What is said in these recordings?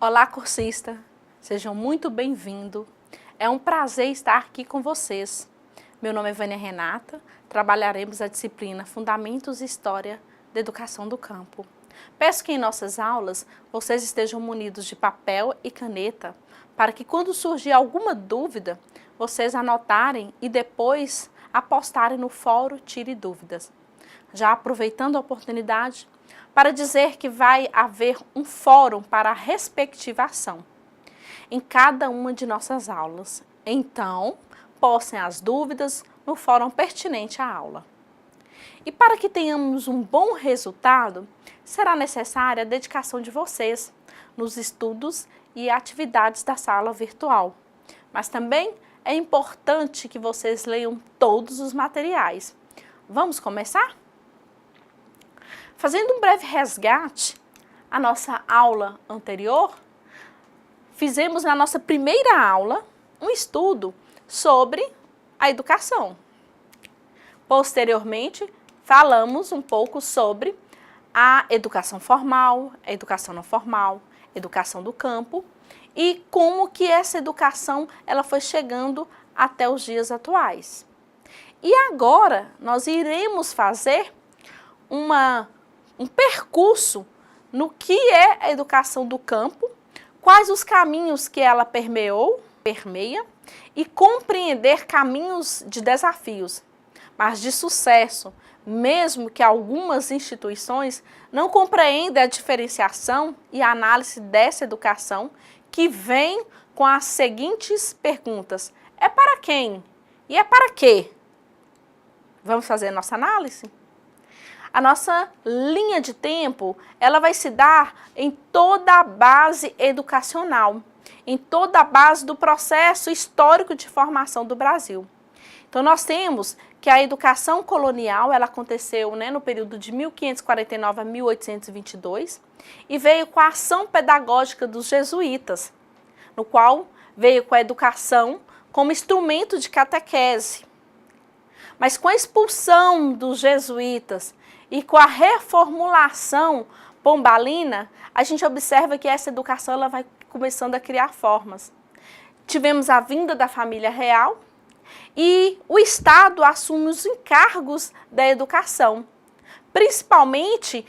Olá, cursista! Sejam muito bem-vindos. É um prazer estar aqui com vocês. Meu nome é Vânia Renata, trabalharemos a disciplina Fundamentos e História da Educação do Campo. Peço que em nossas aulas vocês estejam munidos de papel e caneta para que quando surgir alguma dúvida, vocês anotarem e depois apostarem no fórum Tire Dúvidas. Já aproveitando a oportunidade, para dizer que vai haver um fórum para a respectivação em cada uma de nossas aulas. Então, postem as dúvidas no fórum pertinente à aula. E para que tenhamos um bom resultado, será necessária a dedicação de vocês nos estudos e atividades da sala virtual. Mas também é importante que vocês leiam todos os materiais. Vamos começar? Fazendo um breve resgate, a nossa aula anterior, fizemos na nossa primeira aula um estudo sobre a educação. Posteriormente, falamos um pouco sobre a educação formal, a educação não formal, educação do campo e como que essa educação ela foi chegando até os dias atuais. E agora nós iremos fazer um percurso no que é a educação do campo, quais os caminhos que ela permeia e compreender caminhos de desafios, mas de sucesso, mesmo que algumas instituições não compreendam a diferenciação e a análise dessa educação que vem com as seguintes perguntas: é para quem? E é para quê? Vamos fazer a nossa análise? A nossa linha de tempo, ela vai se dar em toda a base educacional, em toda a base do processo histórico de formação do Brasil. Então, nós temos que a educação colonial, ela aconteceu no período de 1549 a 1822 e veio com a ação pedagógica dos jesuítas, no qual veio com a educação como instrumento de catequese. Mas com a expulsão dos jesuítas e com a reformulação pombalina, a gente observa que essa educação ela vai começando a criar formas. Tivemos a vinda da família real e o Estado assume os encargos da educação, principalmente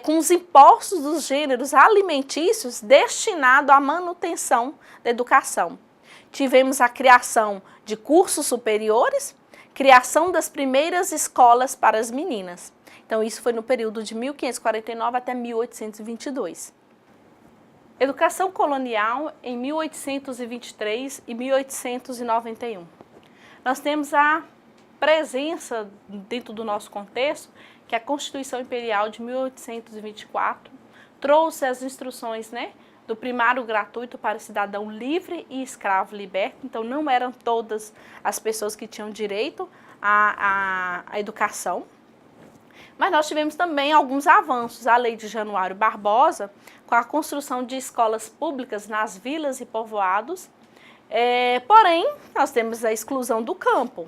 com os impostos dos gêneros alimentícios destinados à manutenção da educação. Tivemos a criação de cursos superiores, criação das primeiras escolas para as meninas. Então, isso foi no período de 1549 até 1822. Educação colonial em 1823 e 1891. Nós temos a presença dentro do nosso contexto que a Constituição Imperial de 1824 trouxe as instruções, do primário gratuito para cidadão livre e escravo liberto. Então, não eram todas as pessoas que tinham direito à educação. Mas nós tivemos também alguns avanços. A Lei de Januário Barbosa, com a construção de escolas públicas nas vilas e povoados. Porém, nós temos a exclusão do campo.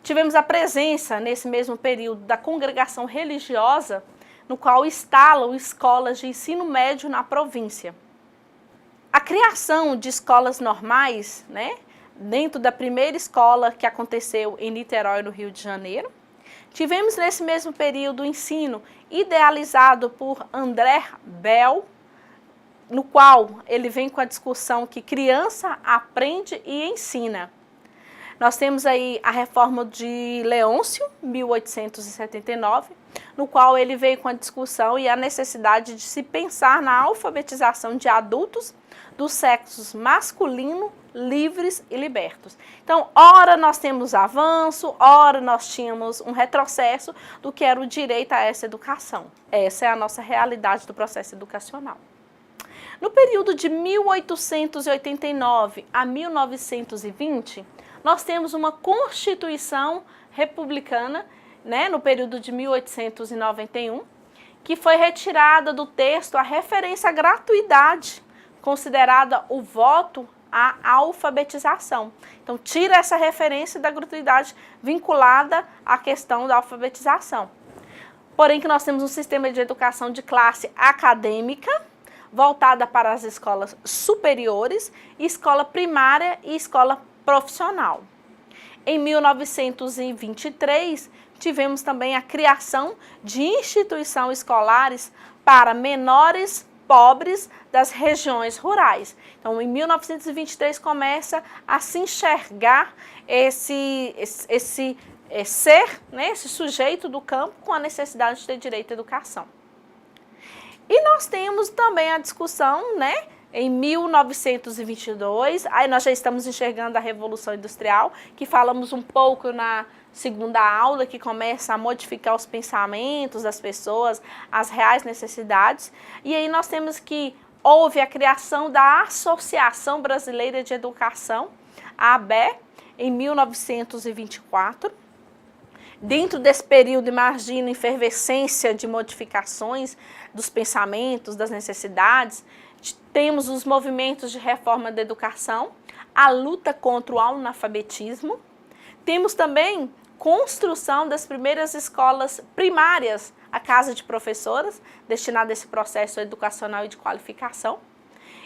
Tivemos a presença, nesse mesmo período, da congregação religiosa, no qual instalam escolas de ensino médio na província. A criação de escolas normais, dentro da primeira escola que aconteceu em Niterói, no Rio de Janeiro. Tivemos nesse mesmo período o ensino idealizado por André Bell, no qual ele vem com a discussão que criança aprende e ensina. Nós temos aí a reforma de Leôncio, 1879, no qual ele veio com a discussão e a necessidade de se pensar na alfabetização de adultos dos sexos masculino, livres e libertos. Então, ora nós temos avanço, ora nós tínhamos um retrocesso do que era o direito a essa educação. Essa é a nossa realidade do processo educacional. No período de 1889 a 1920, nós temos uma Constituição republicana, no período de 1891, que foi retirada do texto a referência à gratuidade, considerada o voto à alfabetização. Então, tira essa referência da gratuidade vinculada à questão da alfabetização. Porém, que nós temos um sistema de educação de classe acadêmica, voltada para as escolas superiores, escola primária e escola profissional. Em 1923, tivemos também a criação de instituições escolares para menores pobres das regiões rurais. Então, em 1923, começa a se enxergar esse ser, né, esse sujeito do campo com a necessidade de ter direito à educação. E nós temos também a discussão, né, em 1922, aí nós já estamos enxergando a Revolução Industrial, que falamos um pouco na segunda aula, que começa a modificar os pensamentos das pessoas, as reais necessidades. E aí nós temos que houve a criação da Associação Brasileira de Educação, a ABE, em 1924. Dentro desse período, imagina a efervescência de modificações dos pensamentos, das necessidades. Temos os movimentos de reforma da educação, a luta contra o analfabetismo. Temos também construção das primeiras escolas primárias, a casa de professoras, destinada a esse processo educacional e de qualificação.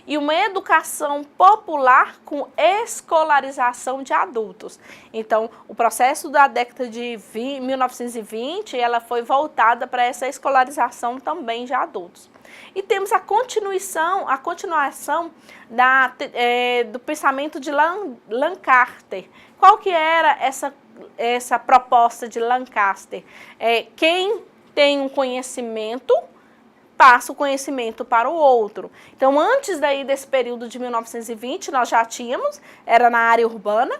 E uma educação popular com escolarização de adultos. Então, o processo da década de 1920, ela foi voltada para essa escolarização também de adultos. E temos a continuação do pensamento de Lancaster. Qual que era essa proposta de Lancaster? Quem tem um conhecimento passa o conhecimento para o outro. Então, antes desse período de 1920, nós já tínhamos, era na área urbana.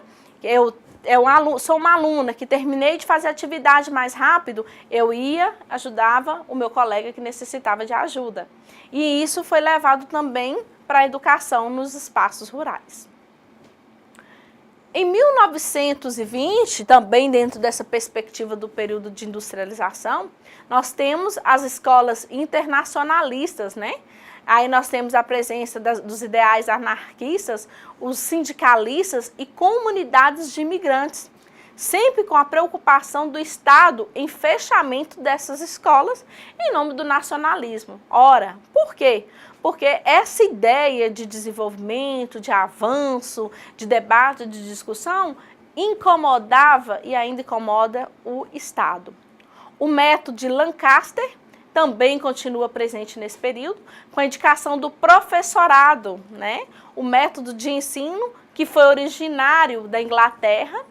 Sou uma aluna que terminei de fazer atividade mais rápido, eu ajudava o meu colega que necessitava de ajuda. E isso foi levado também para a educação nos espaços rurais. Em 1920, também dentro dessa perspectiva do período de industrialização, nós temos as escolas internacionalistas, né? Aí nós temos a presença dos ideais anarquistas, os sindicalistas e comunidades de imigrantes, sempre com a preocupação do Estado em fechamento dessas escolas em nome do nacionalismo. Ora, por quê? Porque essa ideia de desenvolvimento, de avanço, de debate, de discussão, incomodava e ainda incomoda o Estado. O método de Lancaster também continua presente nesse período, com a indicação do professorado, né? O método de ensino que foi originário da Inglaterra,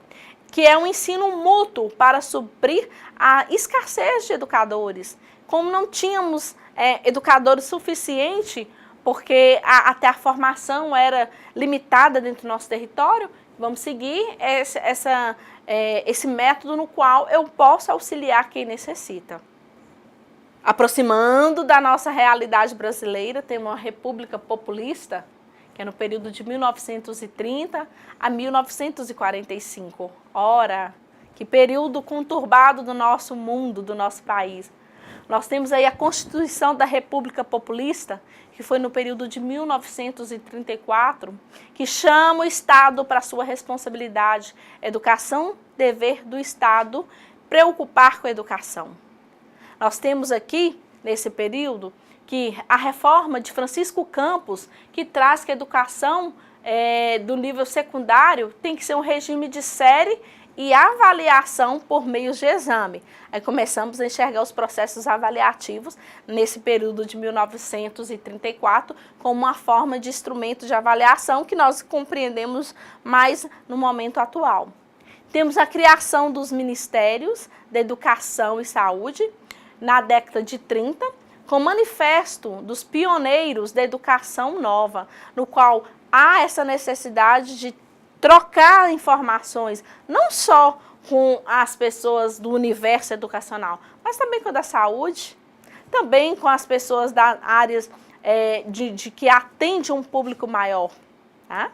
que é um ensino mútuo para suprir a escassez de educadores. Como não tínhamos educadores suficientes, porque até a formação era limitada dentro do nosso território, vamos seguir esse método no qual eu posso auxiliar quem necessita. Aproximando da nossa realidade brasileira, temos uma república populista, que é no período de 1930 a 1945. Ora, que período conturbado do nosso mundo, do nosso país. Nós temos aí a Constituição da República Populista, que foi no período de 1934, que chama o Estado para sua responsabilidade. Educação, dever do Estado, preocupar com a educação. Nós temos aqui, nesse período, que a reforma de Francisco Campos, que traz que a educação do nível secundário tem que ser um regime de série e avaliação por meios de exame. Aí começamos a enxergar os processos avaliativos nesse período de 1934 como uma forma de instrumento de avaliação que nós compreendemos mais no momento atual. Temos a criação dos Ministérios da Educação e Saúde na década de 30, com o manifesto dos pioneiros da educação nova, no qual há essa necessidade de trocar informações, não só com as pessoas do universo educacional, mas também com a da saúde, também com as pessoas das áreas que atendem um público maior. Tá?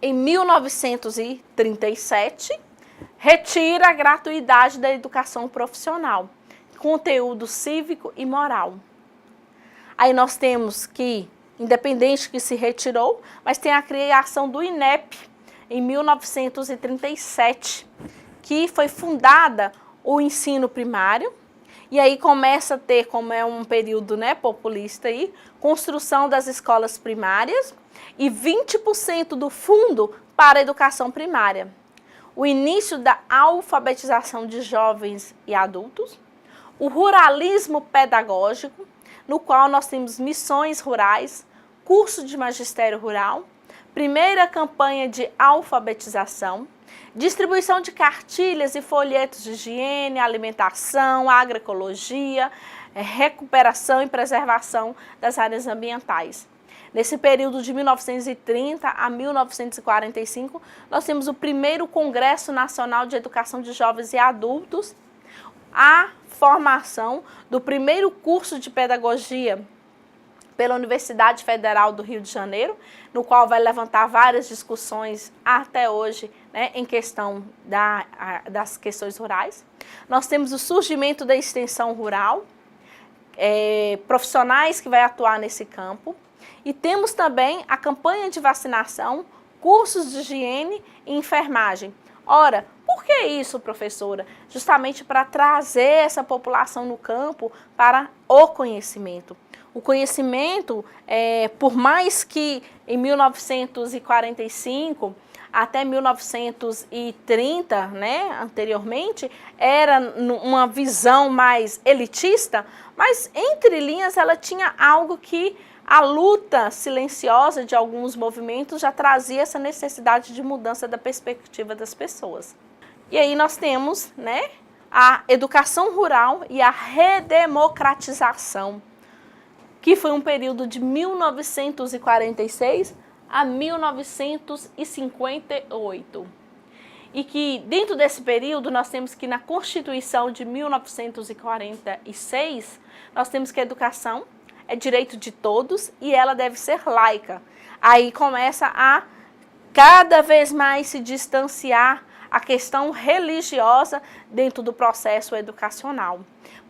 Em 1937, retira a gratuidade da educação profissional, conteúdo cívico e moral. Aí nós temos que, independente que se retirou, mas tem a criação do INEP em 1937, que foi fundada o ensino primário E aí começa a ter, como é um período, né, populista aí, construção das escolas primárias e 20% do fundo para a educação primária. O início da alfabetização de jovens e adultos, o ruralismo pedagógico, no qual nós temos missões rurais, curso de magistério rural, primeira campanha de alfabetização, distribuição de cartilhas e folhetos de higiene, alimentação, agroecologia, recuperação e preservação das áreas ambientais. Nesse período de 1930 a 1945, nós temos o primeiro Congresso Nacional de Educação de Jovens e Adultos, a formação do primeiro curso de pedagogia pela Universidade Federal do Rio de Janeiro, no qual vai levantar várias discussões até hoje, né, em questão das questões rurais. Nós temos o surgimento da extensão rural, profissionais que vai atuar nesse campo, e temos também a campanha de vacinação, cursos de higiene e enfermagem. Ora, por que isso, professora? Justamente para trazer essa população no campo para o conhecimento. O conhecimento, por mais que em 1945 até 1930, né, anteriormente, era uma visão mais elitista, mas entre linhas ela tinha algo que a luta silenciosa de alguns movimentos já trazia essa necessidade de mudança da perspectiva das pessoas. E aí nós temos, né, a educação rural e a redemocratização, que foi um período de 1946 a 1958. E que dentro desse período nós temos que na Constituição de 1946, nós temos que a educação é direito de todos e ela deve ser laica. Aí começa a cada vez mais se distanciar a questão religiosa dentro do processo educacional.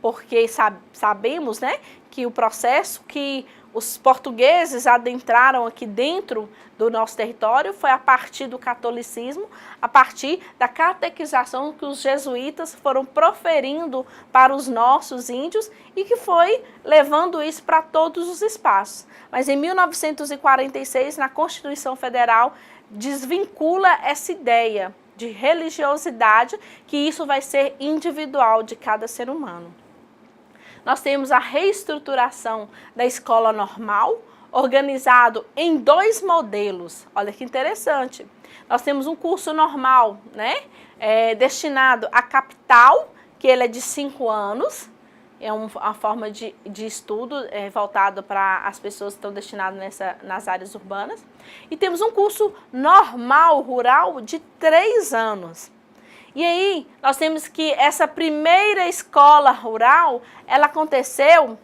Porque sabemos, né, que o processo que os portugueses adentraram aqui dentro do nosso território foi a partir do catolicismo, a partir da catequização que os jesuítas foram proferindo para os nossos índios e que foi levando isso para todos os espaços. Mas em 1946, na Constituição Federal, desvincula essa ideia de religiosidade, que isso vai ser individual de cada ser humano. Nós temos a reestruturação da escola normal, organizado em 2 modelos. Olha que interessante. Nós temos um curso normal, né, destinado à capital, que ele é de 5 anos, é uma forma de estudo voltado para as pessoas que estão destinadas nas áreas urbanas. E temos um curso normal, rural, de 3 anos. E aí, nós temos que essa primeira escola rural, ela aconteceu,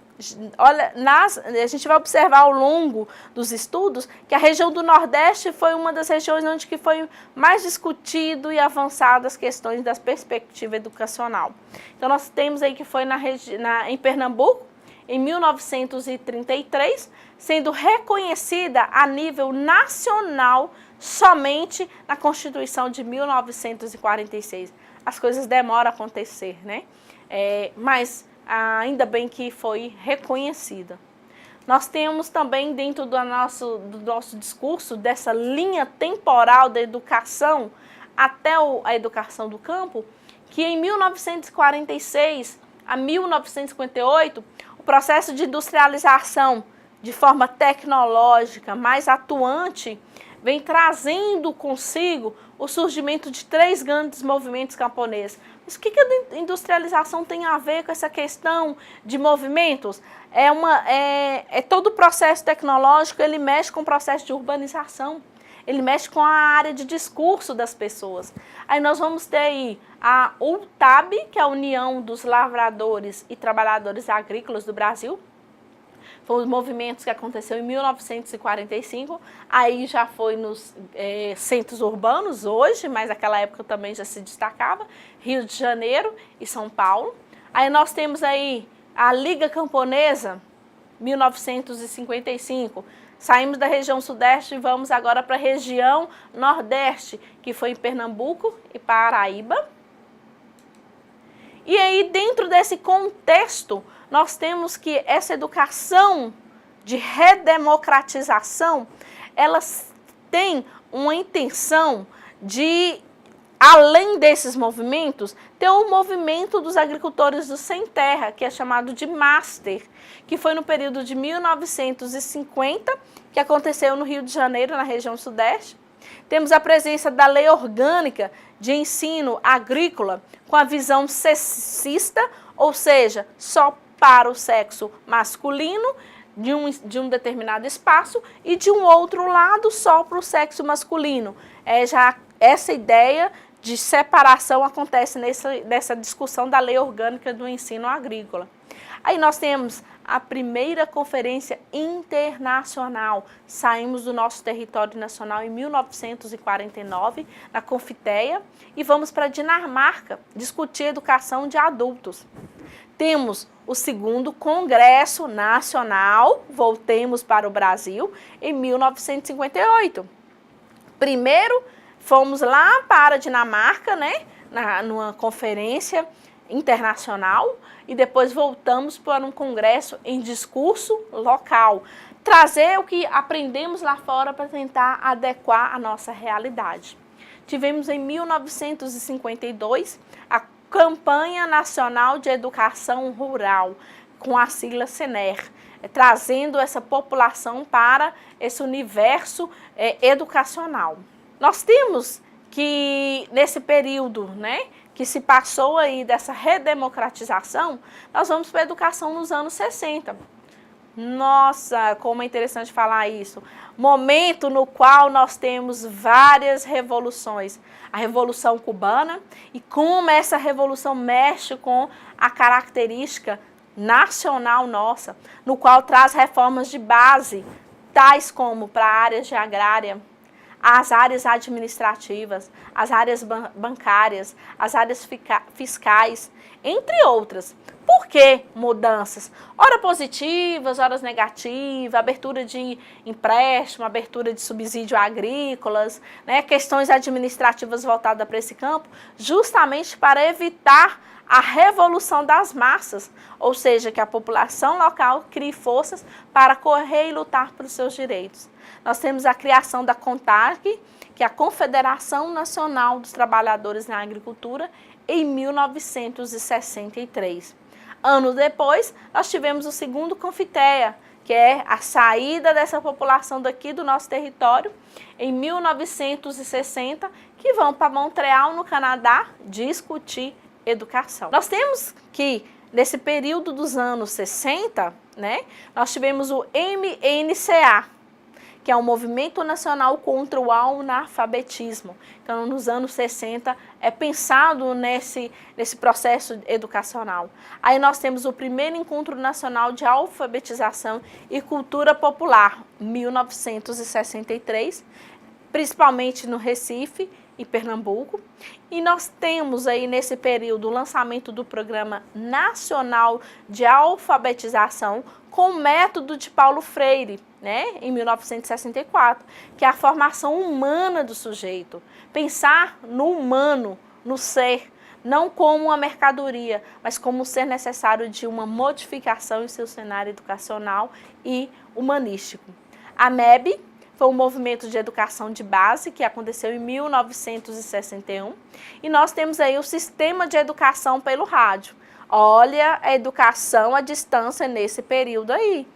olha, a gente vai observar ao longo dos estudos que a região do Nordeste foi uma das regiões onde que foi mais discutido e avançado as questões da perspectiva educacional. Então, nós temos aí que foi em Pernambuco, em 1933, sendo reconhecida a nível nacional somente na Constituição de 1946. As coisas demoram a acontecer, né? Mas ainda bem que foi reconhecida. Nós temos também dentro do nosso discurso, dessa linha temporal da educação até a educação do campo, que em 1946 a 1958, o processo de industrialização de forma tecnológica mais atuante vem trazendo consigo o surgimento de 3 grandes movimentos camponeses. Mas o que a industrialização tem a ver com essa questão de movimentos? Todo o processo tecnológico, ele mexe com o processo de urbanização, ele mexe com a área de discurso das pessoas. Aí nós vamos ter aí a UTAB, que é a União dos Lavradores e Trabalhadores Agrícolas do Brasil. Foram os movimentos que aconteceu em 1945, aí já foi nos centros urbanos hoje, mas naquela época também já se destacava, Rio de Janeiro e São Paulo. Aí nós temos aí a Liga Camponesa, 1955, saímos da região sudeste e vamos agora para a região nordeste, que foi em Pernambuco e Paraíba. E aí, dentro desse contexto, nós temos que essa educação de redemocratização, elas têm uma intenção de, além desses movimentos, ter o movimento dos agricultores do sem terra, que é chamado de Master, que foi no período de 1950, que aconteceu no Rio de Janeiro, na região sudeste. Temos a presença da Lei Orgânica de Ensino Agrícola, com a visão sexista, ou seja, só para o sexo masculino, de um determinado espaço, e de um outro lado só para o sexo masculino. Já essa ideia de separação acontece nessa discussão da Lei Orgânica do Ensino Agrícola. Aí nós temos a primeira conferência internacional. Saímos do nosso território nacional em 1949, na Confiteia, e vamos para a Dinamarca discutir educação de adultos. Temos o segundo Congresso Nacional, voltemos para o Brasil, em 1958. Primeiro, fomos lá para a Dinamarca, né, numa conferência internacional, e depois voltamos para um congresso em discurso local. Trazer o que aprendemos lá fora para tentar adequar a nossa realidade. Tivemos em 1952 a Campanha Nacional de Educação Rural, com a sigla CENER, trazendo essa população para esse universo educacional. Nós temos que, nesse período, né, que se passou aí dessa redemocratização, nós vamos para a educação nos anos 60. Nossa, como é interessante falar isso. Momento no qual nós temos várias revoluções. A Revolução Cubana, e como essa revolução mexe com a característica nacional nossa, no qual traz reformas de base, tais como para a área de agrária, as áreas administrativas, as áreas bancárias, as áreas fiscais, entre outras. Por que mudanças? Ora positivas, horas negativas, abertura de empréstimo, abertura de subsídio agrícolas, né, questões administrativas voltadas para esse campo, justamente para evitar a revolução das massas, ou seja, que a população local crie forças para correr e lutar pelos seus direitos. Nós temos a criação da CONTAG, que é a Confederação Nacional dos Trabalhadores na Agricultura, em 1963. Anos depois, nós tivemos o segundo Confiteia, que é a saída dessa população daqui do nosso território, em 1960, que vão para Montreal, no Canadá, discutir educação. Nós temos que, nesse período dos anos 60, né, nós tivemos o MNCA, que é um movimento nacional contra o analfabetismo. Então, nos anos 60, é pensado nesse processo educacional. Aí nós temos o primeiro Encontro Nacional de Alfabetização e Cultura Popular, 1963, principalmente no Recife e Pernambuco. E nós temos aí nesse período o lançamento do Programa Nacional de Alfabetização com o método de Paulo Freire, né, em 1964, que é a formação humana do sujeito. Pensar no humano, no ser, não como uma mercadoria, mas como um ser necessário de uma modificação em seu cenário educacional e humanístico. A MEB foi um movimento de educação de base que aconteceu em 1961, e nós temos aí o sistema de educação pelo rádio. Olha a educação à distância nesse período aí.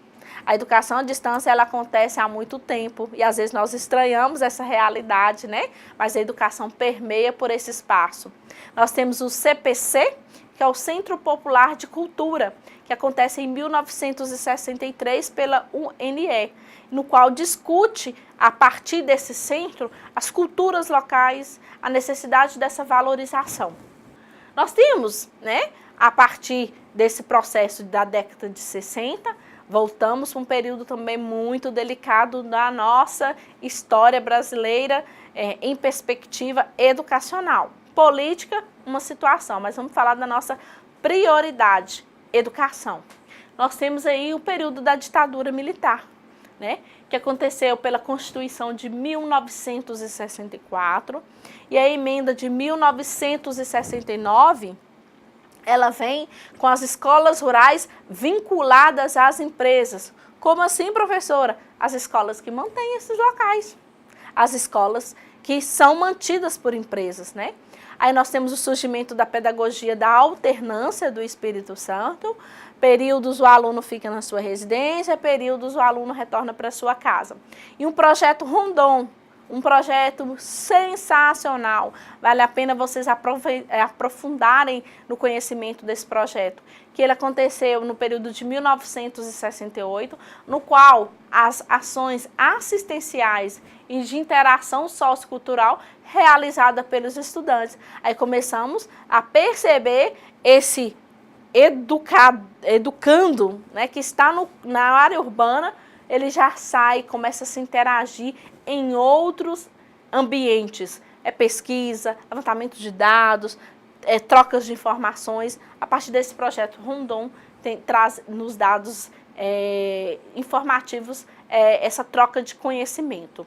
A educação à distância, ela acontece há muito tempo e às vezes nós estranhamos essa realidade, né? Mas a educação permeia por esse espaço. Nós temos o CPC, que é o Centro Popular de Cultura, que acontece em 1963 pela UNE, no qual discute, a partir desse centro, as culturas locais, a necessidade dessa valorização. Nós temos, né, a partir desse processo da década de 60, voltamos para um período também muito delicado da nossa história brasileira em perspectiva educacional. Política, uma situação, mas vamos falar da nossa prioridade, educação. Nós temos aí o período da ditadura militar, né, que aconteceu pela Constituição de 1964 e a emenda de 1969, ela vem com as escolas rurais vinculadas às empresas. Como assim, professora? As escolas que mantêm esses locais. As escolas que são mantidas por empresas, né? Aí nós temos o surgimento da pedagogia da alternância do Espírito Santo. Períodos o aluno fica na sua residência, períodos o aluno retorna para a sua casa. E um projeto Rondon, um projeto sensacional. Vale a pena vocês aprofundarem no conhecimento desse projeto, que ele aconteceu no período de 1968, no qual as ações assistenciais e de interação sociocultural realizada pelos estudantes. Aí começamos a perceber esse educando, né, que está na área urbana, ele já sai, começa a se interagir em outros ambientes. É pesquisa, levantamento de dados, trocas de informações. A partir desse projeto Rondon, traz nos dados informativos essa troca de conhecimento.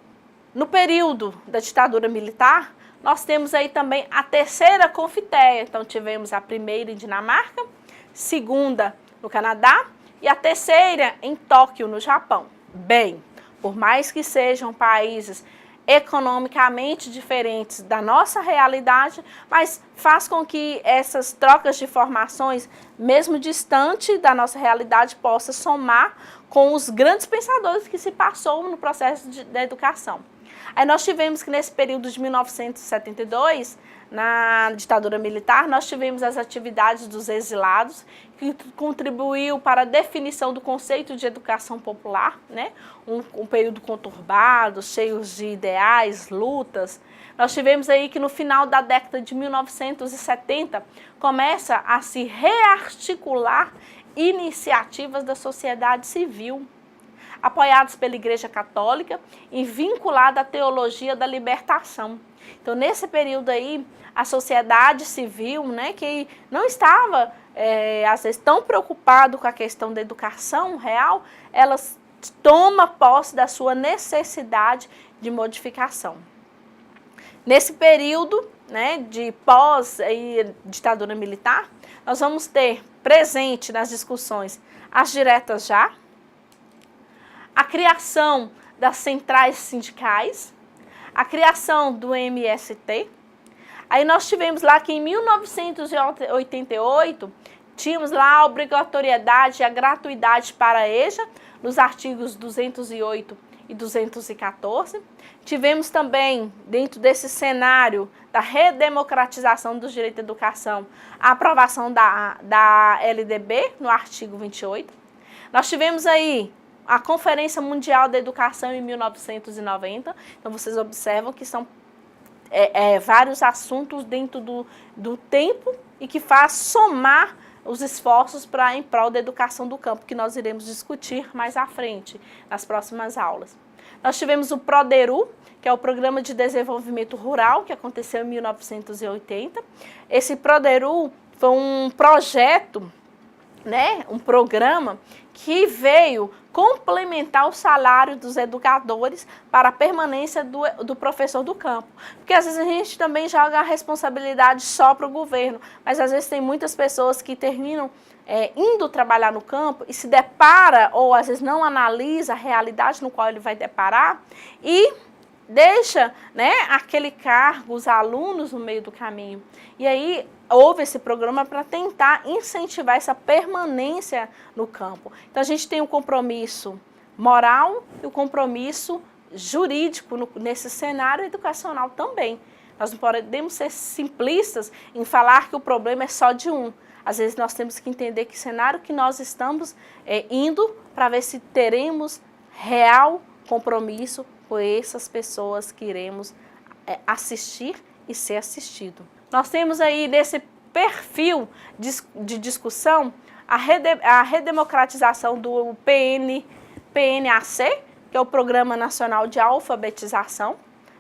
No período da ditadura militar, nós temos aí também a terceira Confiteia. Então tivemos a primeira em Dinamarca, segunda no Canadá e a terceira em Tóquio, no Japão. Bem, por mais que sejam países economicamente diferentes da nossa realidade, mas faz com que essas trocas de informações, mesmo distante da nossa realidade, possa somar com os grandes pensadores que se passou no processo da educação. Aí nós tivemos que nesse período de 1972, na ditadura militar, nós tivemos as atividades dos exilados, que contribuiu para a definição do conceito de educação popular, né? Um período conturbado, cheio de ideais, lutas. Nós tivemos aí que no final da década de 1970, começa a se rearticular iniciativas da sociedade civil, apoiados pela Igreja Católica e vinculada à teologia da libertação. Então, nesse período aí, a sociedade civil, né, que não estava, às vezes, tão preocupado com a questão da educação real, ela toma posse da sua necessidade de modificação. Nesse período, né, de pós-ditadura militar, nós vamos ter presente nas discussões as diretas já, a criação das centrais sindicais, a criação do MST. Aí nós tivemos lá que em 1988, tínhamos lá a obrigatoriedade e a gratuidade para a EJA, nos artigos 208 e 214. Tivemos também, dentro desse cenário da redemocratização dos direitos à educação, a aprovação da LDB, no artigo 28. Nós tivemos aí a Conferência Mundial da Educação em 1990, então vocês observam que são vários assuntos dentro do tempo e que faz somar os esforços em prol da educação do campo, que nós iremos discutir mais à frente, nas próximas aulas. Nós tivemos o PRODERU, que é o Programa de Desenvolvimento Rural, que aconteceu em 1980. Esse PRODERU foi um projeto, né, um programa que veio complementar o salário dos educadores para a permanência do professor do campo. Porque às vezes a gente também joga a responsabilidade só para o governo, mas às vezes tem muitas pessoas que terminam indo trabalhar no campo e se depara, ou às vezes não analisa a realidade no qual ele vai deparar e deixa, né, aquele cargo, os alunos no meio do caminho. E aí houve esse programa para tentar incentivar essa permanência no campo. Então a gente tem um compromisso moral e o compromisso jurídico nesse cenário educacional também. Nós não podemos ser simplistas em falar que o problema é só de um. Às vezes nós temos que entender que cenário que nós estamos indo para ver se teremos real compromisso com essas pessoas que iremos assistir e ser assistido. Nós temos aí nesse perfil de discussão a redemocratização do PNAC, que é o Programa Nacional de Alfabetização,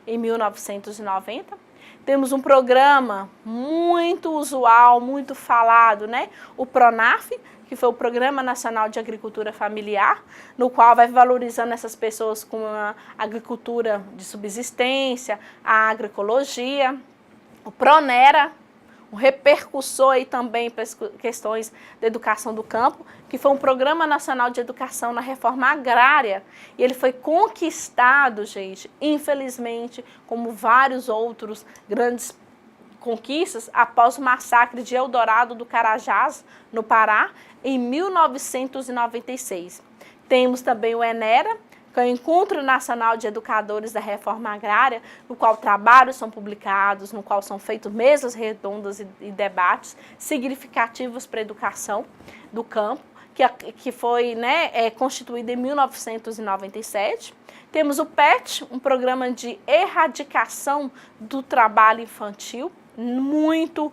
em 1990. Temos um programa muito usual, muito falado, né? O PRONAF, que foi o Programa Nacional de Agricultura Familiar, no qual vai valorizando essas pessoas com a agricultura de subsistência, a agroecologia. O PRONERA, um repercussor aí também para as questões da educação do campo, que foi um Programa Nacional de Educação na Reforma Agrária. E ele foi conquistado, gente, infelizmente, como vários outros grandes conquistas, após o massacre de Eldorado do Carajás, no Pará, em 1996. Temos também o ENERA, que é o Encontro Nacional de Educadores da Reforma Agrária, no qual trabalhos são publicados, no qual são feitas mesas redondas e debates significativos para a educação do campo, que foi constituído em 1997. Temos o PET, um programa de erradicação do trabalho infantil, muito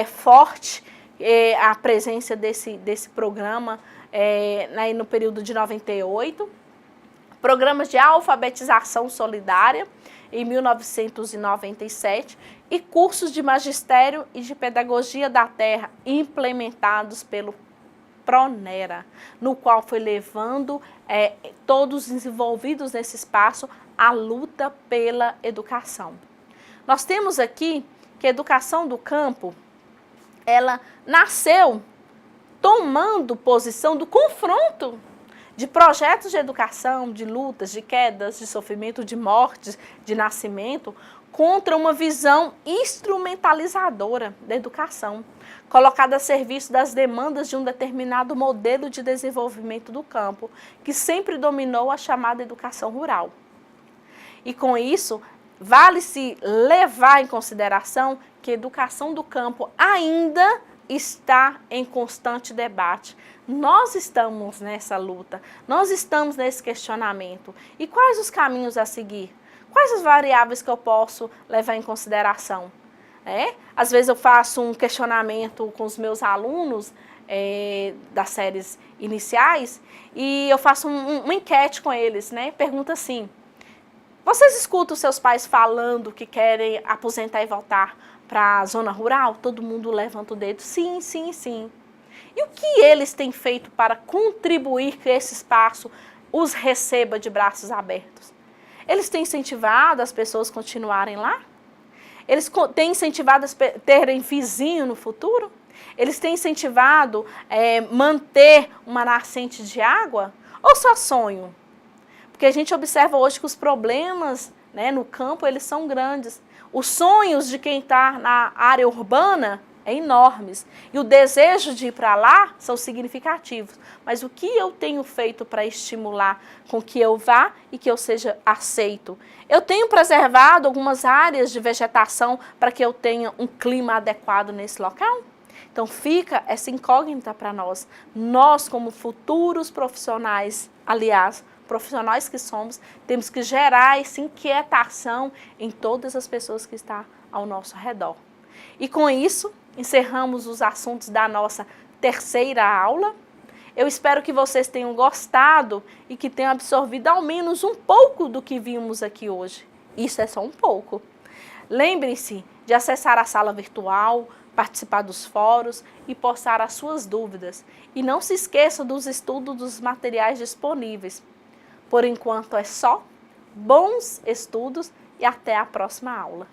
forte a presença desse programa no período de 98. Programas de alfabetização solidária, em 1997, e cursos de magistério e de pedagogia da terra implementados pelo Pronera, no qual foi levando todos os envolvidos nesse espaço a luta pela educação. Nós temos aqui que a educação do campo, ela nasceu tomando posição do confronto de projetos de educação, de lutas, de quedas, de sofrimento, de mortes, de nascimento, contra uma visão instrumentalizadora da educação, colocada a serviço das demandas de um determinado modelo de desenvolvimento do campo, que sempre dominou a chamada educação rural. E com isso, vale-se levar em consideração que a educação do campo ainda está em constante debate. Nós estamos nessa luta, nós estamos nesse questionamento. E quais os caminhos a seguir? Quais as variáveis que eu posso levar em consideração? Às vezes eu faço um questionamento com os meus alunos das séries iniciais e eu faço uma enquete com eles, Pergunta assim: vocês escutam seus pais falando que querem aposentar e voltar para a zona rural? Todo mundo levanta o dedo. Sim, sim, sim. E o que eles têm feito para contribuir que esse espaço os receba de braços abertos? Eles têm incentivado as pessoas a continuarem lá? Eles têm incentivado a terem vizinho no futuro? Eles têm incentivado manter uma nascente de água? Ou só sonho? Porque a gente observa hoje que os problemas no campo, eles são grandes. Os sonhos de quem está na área urbana enormes. E o desejo de ir para lá são significativos. Mas o que eu tenho feito para estimular com que eu vá e que eu seja aceito? Eu tenho preservado algumas áreas de vegetação para que eu tenha um clima adequado nesse local? Então fica essa incógnita para nós. Nós, como futuros profissionais, aliás, profissionais que somos, temos que gerar essa inquietação em todas as pessoas que estão ao nosso redor. E com isso, encerramos os assuntos da nossa terceira aula. Eu espero que vocês tenham gostado e que tenham absorvido ao menos um pouco do que vimos aqui hoje. Isso é só um pouco. Lembrem-se de acessar a sala virtual, participar dos fóruns e postar as suas dúvidas. E não se esqueça dos estudos dos materiais disponíveis. Por enquanto é só. Bons estudos e até a próxima aula.